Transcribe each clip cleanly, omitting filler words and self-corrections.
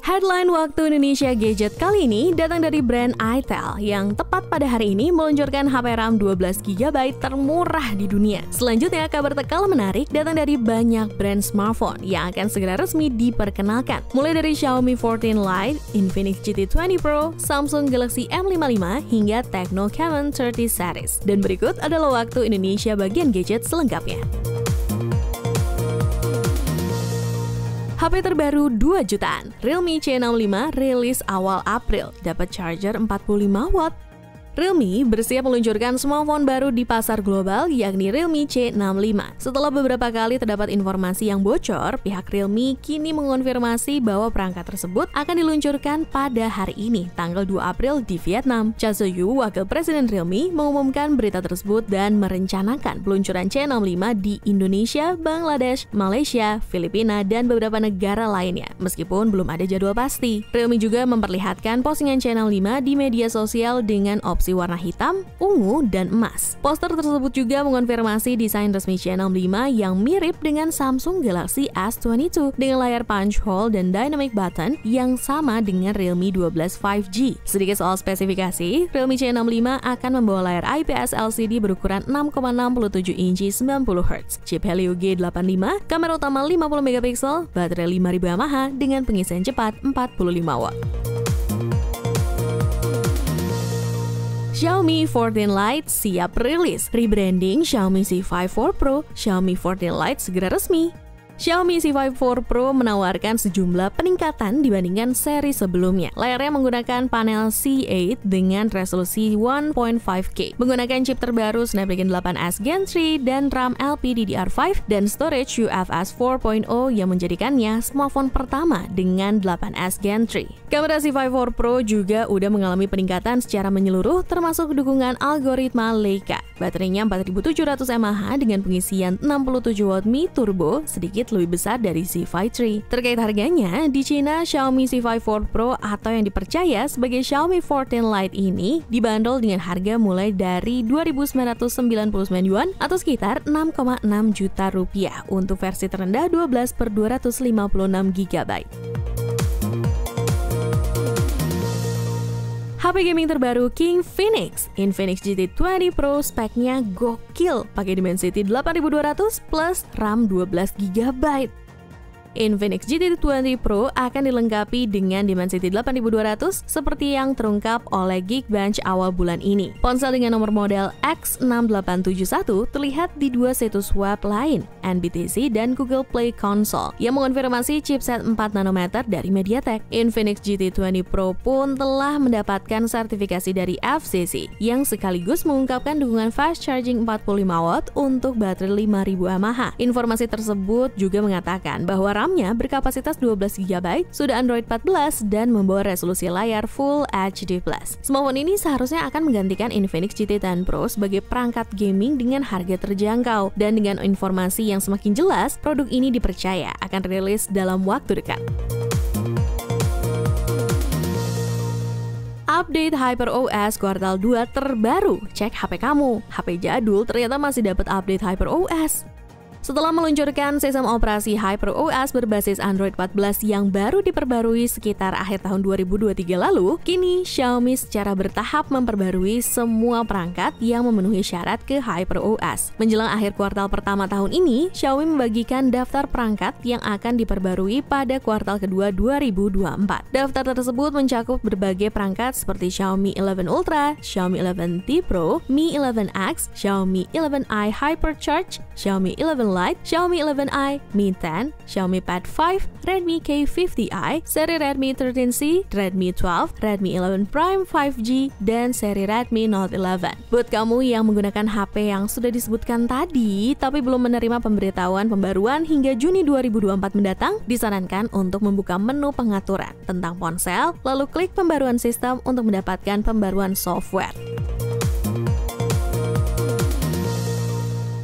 Headline Waktu Indonesia Gadget kali ini datang dari brand itel yang tepat pada hari ini meluncurkan HP RAM 12GB termurah di dunia. Selanjutnya, kabar terkala menarik datang dari banyak brand smartphone yang akan segera resmi diperkenalkan. Mulai dari Xiaomi 14 Lite, Infinix GT20 Pro, Samsung Galaxy M55 hingga Tecno Camon 30 series. Dan berikut adalah Waktu Indonesia bagian gadget selengkapnya. HP terbaru 2 jutaan, Realme C65 rilis awal April, dapat charger 45 watt. Realme bersiap meluncurkan smartphone baru di pasar global yakni Realme C65. Setelah beberapa kali terdapat informasi yang bocor, pihak Realme kini mengonfirmasi bahwa perangkat tersebut akan diluncurkan pada hari ini, tanggal 2 April di Vietnam. Cha So-yu, wakil presiden Realme, mengumumkan berita tersebut dan merencanakan peluncuran C65 di Indonesia, Bangladesh, Malaysia, Filipina, dan beberapa negara lainnya, meskipun belum ada jadwal pasti. Realme juga memperlihatkan postingan C65 di media sosial dengan opsi warna hitam, ungu, dan emas. Poster tersebut juga mengonfirmasi desain resmi C65 yang mirip dengan Samsung Galaxy S22 dengan layar punch hole dan dynamic button yang sama dengan Realme 12 5G. Sedikit soal spesifikasi, Realme C65 akan membawa layar IPS LCD berukuran 6,67 inci 90Hz, chip Helio G85, kamera utama 50MP, baterai 5000 mAh dengan pengisian cepat 45 watt. Xiaomi 14 Lite siap rilis. Rebranding Xiaomi C5 4 Pro, Xiaomi 14 Lite segera resmi. Xiaomi C5 4 Pro menawarkan sejumlah peningkatan dibandingkan seri sebelumnya. Layarnya menggunakan panel C8 dengan resolusi 1.5K, menggunakan chip terbaru Snapdragon 8S Gen 3 dan RAM LPDDR5 dan storage UFS 4.0 yang menjadikannya smartphone pertama dengan 8S Gen 3. Kamera C5 4 Pro juga udah mengalami peningkatan secara menyeluruh termasuk dukungan algoritma Leica. Baterainya 4700 mAh dengan pengisian 67W Mi Turbo, sedikit lebih besar dari C5 III. Terkait harganya, di Cina Xiaomi C5 4 Pro atau yang dipercaya sebagai Xiaomi 14 Lite ini dibanderol dengan harga mulai dari 2.999 yuan atau sekitar 6,6 juta rupiah untuk versi terendah 12/256GB. HP gaming terbaru King Phoenix, Infinix GT20 Pro speknya gokil, pakai Dimensity 8200 plus RAM 12GB. Infinix GT20 Pro akan dilengkapi dengan Dimensity 8200 seperti yang terungkap oleh Geekbench awal bulan ini. Ponsel dengan nomor model X6871 terlihat di dua situs web lain, NBTC dan Google Play Console, yang mengonfirmasi chipset 4 nanometer dari MediaTek. Infinix GT20 Pro pun telah mendapatkan sertifikasi dari FCC yang sekaligus mengungkapkan dukungan fast charging 45 watt untuk baterai 5000 mAh. Informasi tersebut juga mengatakan bahwa RAM-nya berkapasitas 12GB, sudah Android 14 dan membawa resolusi layar Full HD+. Smartphone ini seharusnya akan menggantikan Infinix GT10 Pro sebagai perangkat gaming dengan harga terjangkau, dan dengan informasi yang semakin jelas, produk ini dipercaya akan rilis dalam waktu dekat. Update HyperOS kuartal 2 terbaru, cek HP kamu. HP jadul ternyata masih dapat update HyperOS. Setelah meluncurkan sistem operasi HyperOS berbasis Android 14 yang baru diperbarui sekitar akhir tahun 2023 lalu, kini Xiaomi secara bertahap memperbarui semua perangkat yang memenuhi syarat ke HyperOS. Menjelang akhir kuartal pertama tahun ini, Xiaomi membagikan daftar perangkat yang akan diperbarui pada kuartal kedua 2024. Daftar tersebut mencakup berbagai perangkat seperti Xiaomi 11 Ultra, Xiaomi 11T Pro, Mi 11X, Xiaomi 11i Hypercharge, Xiaomi 11 Lite, Xiaomi 11i, Mi 10, Xiaomi Pad 5, Redmi K50i, seri Redmi 13C, Redmi 12, Redmi 11 Prime 5G, dan seri Redmi Note 11. Buat kamu yang menggunakan HP yang sudah disebutkan tadi, tapi belum menerima pemberitahuan pembaruan hingga Juni 2024 mendatang, disarankan untuk membuka menu pengaturan tentang ponsel, lalu klik pembaruan sistem untuk mendapatkan pembaruan software.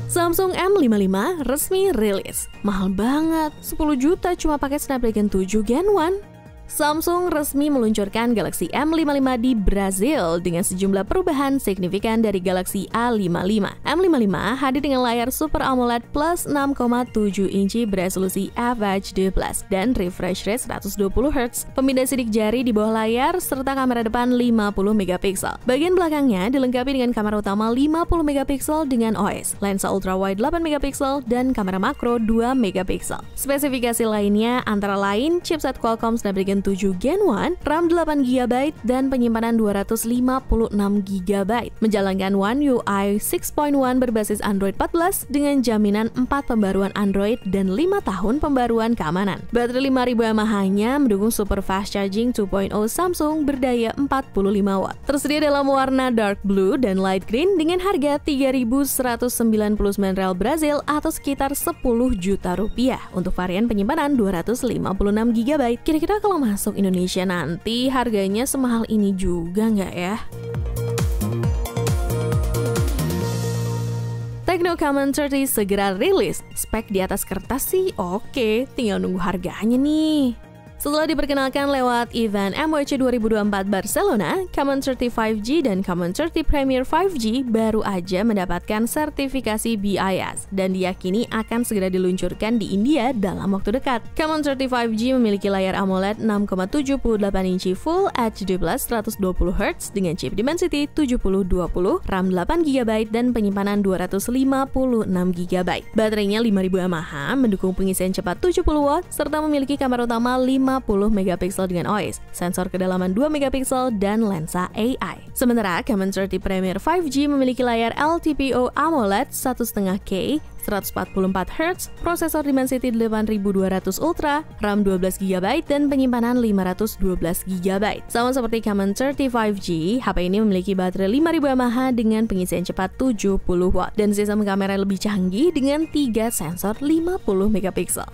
Samsung M55 resmi rilis. Mahal banget, 10 juta cuma pakai Snapdragon 7 Gen 1. Samsung resmi meluncurkan Galaxy M55 di Brazil dengan sejumlah perubahan signifikan dari Galaxy A55. M55 hadir dengan layar Super AMOLED plus 6,7 inci beresolusi FHD+, dan refresh rate 120Hz, pemindah sidik jari di bawah layar, serta kamera depan 50 megapiksel. Bagian belakangnya dilengkapi dengan kamera utama 50 megapiksel dengan OIS, lensa ultrawide 8 megapiksel, dan kamera makro 2 megapiksel. Spesifikasi lainnya antara lain chipset Qualcomm Snapdragon 7 Gen 1, RAM 8GB, dan penyimpanan 256GB. Menjalankan One UI 6.1 berbasis Android 14 dengan jaminan 4 pembaruan Android dan 5 tahun pembaruan keamanan. Baterai 5000 mAh-nya mendukung super fast charging 2.0 Samsung berdaya 45 watt. Tersedia dalam warna dark blue dan light green dengan harga Rp3.199 Brazil atau sekitar Rp10 juta. Untuk varian penyimpanan 256GB. Kira-kira kalau masuk Indonesia nanti harganya semahal ini juga nggak ya? Tecno Camon 30 segera rilis. Spek di atas kertas sih oke, tinggal nunggu harganya nih. Setelah diperkenalkan lewat event MWC 2024 Barcelona, Camon 30 5G dan Camon 30 Premier 5G baru aja mendapatkan sertifikasi BIS dan diyakini akan segera diluncurkan di India dalam waktu dekat. Camon 30 5G memiliki layar AMOLED 6,78 inci Full HD+ 120Hz dengan chip Dimensity 7020, RAM 8GB, dan penyimpanan 256GB. Baterainya 5000 mAh, mendukung pengisian cepat 70W, serta memiliki kamera utama 50 megapiksel dengan OIS, sensor kedalaman 2 megapiksel, dan lensa AI. Sementara Camon 30 Premier 5G memiliki layar LTPO AMOLED 1.5K, 144Hz, prosesor Dimensity 8200 Ultra, RAM 12GB, dan penyimpanan 512GB. Sama seperti Camon 30 5G, HP ini memiliki baterai 5000 mAh dengan pengisian cepat 70W dan sistem kamera lebih canggih dengan 3 sensor 50 megapiksel.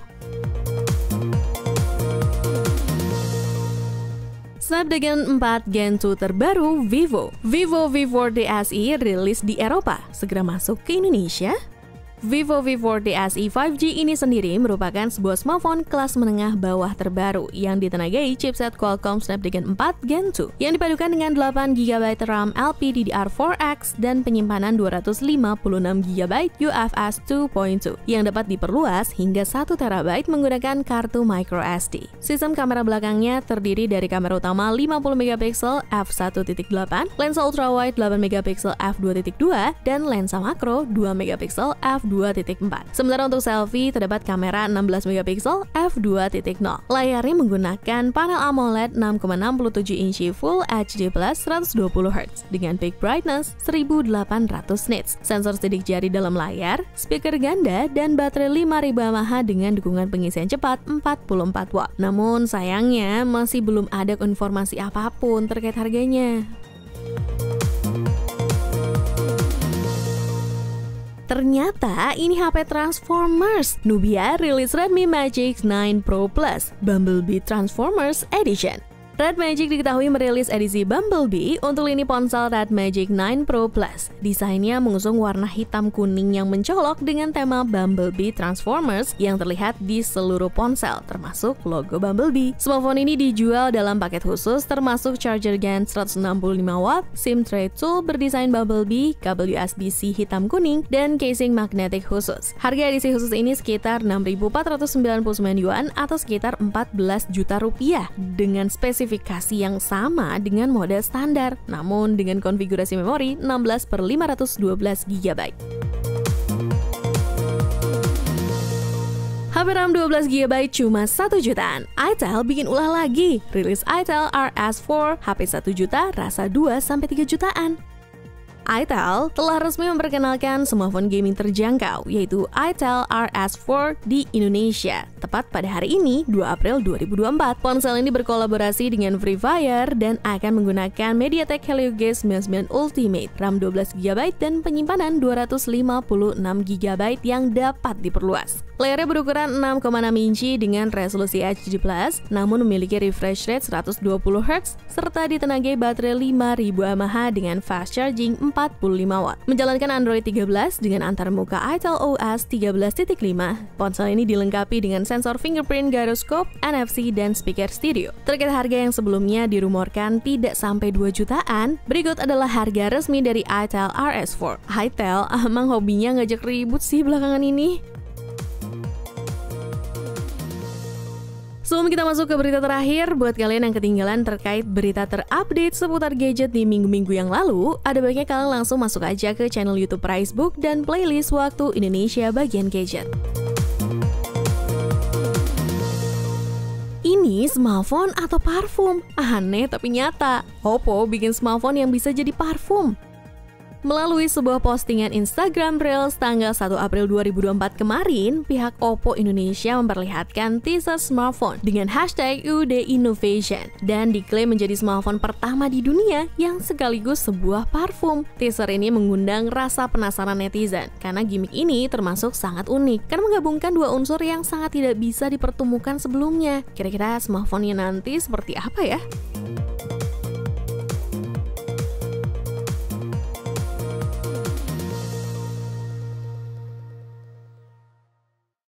Snapdragon 4 Gen 2 terbaru Vivo V40 SE rilis di Eropa, segera masuk ke Indonesia. Vivo V40 SE 5G ini sendiri merupakan sebuah smartphone kelas menengah bawah terbaru yang ditenagai chipset Qualcomm Snapdragon 4 Gen 2 yang dipadukan dengan 8GB RAM LPDDR4X dan penyimpanan 256GB UFS 2.2 yang dapat diperluas hingga 1TB menggunakan kartu microSD. Sistem kamera belakangnya terdiri dari kamera utama 50MP f1.8, lensa ultrawide 8MP f2.2, dan lensa makro 2MP f2.4. Sementara untuk selfie terdapat kamera 16MP f2.0. Layarnya menggunakan panel AMOLED 6,67 inci Full HD+ 120Hz dengan peak brightness 1800 nits, sensor sidik jari dalam layar, speaker ganda, dan baterai 5000 mAh dengan dukungan pengisian cepat 44W. Namun sayangnya masih belum ada informasi apapun terkait harganya. Ternyata ini HP Transformers. Nubia rilis Redmi Magic 9 Pro Plus Bumblebee Transformers Edition. Red Magic diketahui merilis edisi Bumblebee untuk lini ponsel Red Magic 9 Pro Plus. Desainnya mengusung warna hitam kuning yang mencolok dengan tema Bumblebee Transformers yang terlihat di seluruh ponsel, termasuk logo Bumblebee. Smartphone ini dijual dalam paket khusus termasuk charger GaN 165W, SIM tray tool berdesain Bumblebee, kabel USB-C hitam kuning, dan casing magnetik khusus. Harga edisi khusus ini sekitar 6.499 yuan atau sekitar 14 juta rupiah dengan spesifikasi yang sama dengan model standar, namun dengan konfigurasi memori 16/512GB. HP RAM 12GB cuma 1 jutaan. Itel bikin ulah lagi, rilis Itel RS4 HP 1 juta rasa 2-3 jutaan. Itel telah resmi memperkenalkan smartphone gaming terjangkau, yaitu Itel RS4 di Indonesia, tepat pada hari ini, 2 April 2024. Ponsel ini berkolaborasi dengan Free Fire dan akan menggunakan MediaTek Helio G99 Ultimate, RAM 12GB dan penyimpanan 256GB yang dapat diperluas. Layarnya berukuran 6,6 inci dengan resolusi HD+, namun memiliki refresh rate 120Hz serta ditenagai baterai 5000 mAh dengan fast charging 45 watt. Menjalankan Android 13 dengan antarmuka Itel OS 13.5, ponsel ini dilengkapi dengan sensor fingerprint, gyroscope, NFC, dan speaker stereo. Terkait harga yang sebelumnya dirumorkan tidak sampai 2 jutaan, berikut adalah harga resmi dari Itel RS4. Itel emang hobinya ngajak ribut sih belakangan ini. Sebelum kita masuk ke berita terakhir, buat kalian yang ketinggalan terkait berita terupdate seputar gadget di minggu-minggu yang lalu, ada baiknya kalian langsung masuk aja ke channel YouTube Pricebook dan playlist Waktu Indonesia bagian gadget. Ini smartphone atau parfum? Aneh tapi nyata. Oppo bikin smartphone yang bisa jadi parfum. Melalui sebuah postingan Instagram Reels tanggal 1 April 2024 kemarin, pihak Oppo Indonesia memperlihatkan teaser smartphone dengan hashtag UD Innovation dan diklaim menjadi smartphone pertama di dunia yang sekaligus sebuah parfum. Teaser ini mengundang rasa penasaran netizen karena gimmick ini termasuk sangat unik karena menggabungkan dua unsur yang sangat tidak bisa dipertemukan sebelumnya. Kira-kira smartphone-nya nanti seperti apa ya?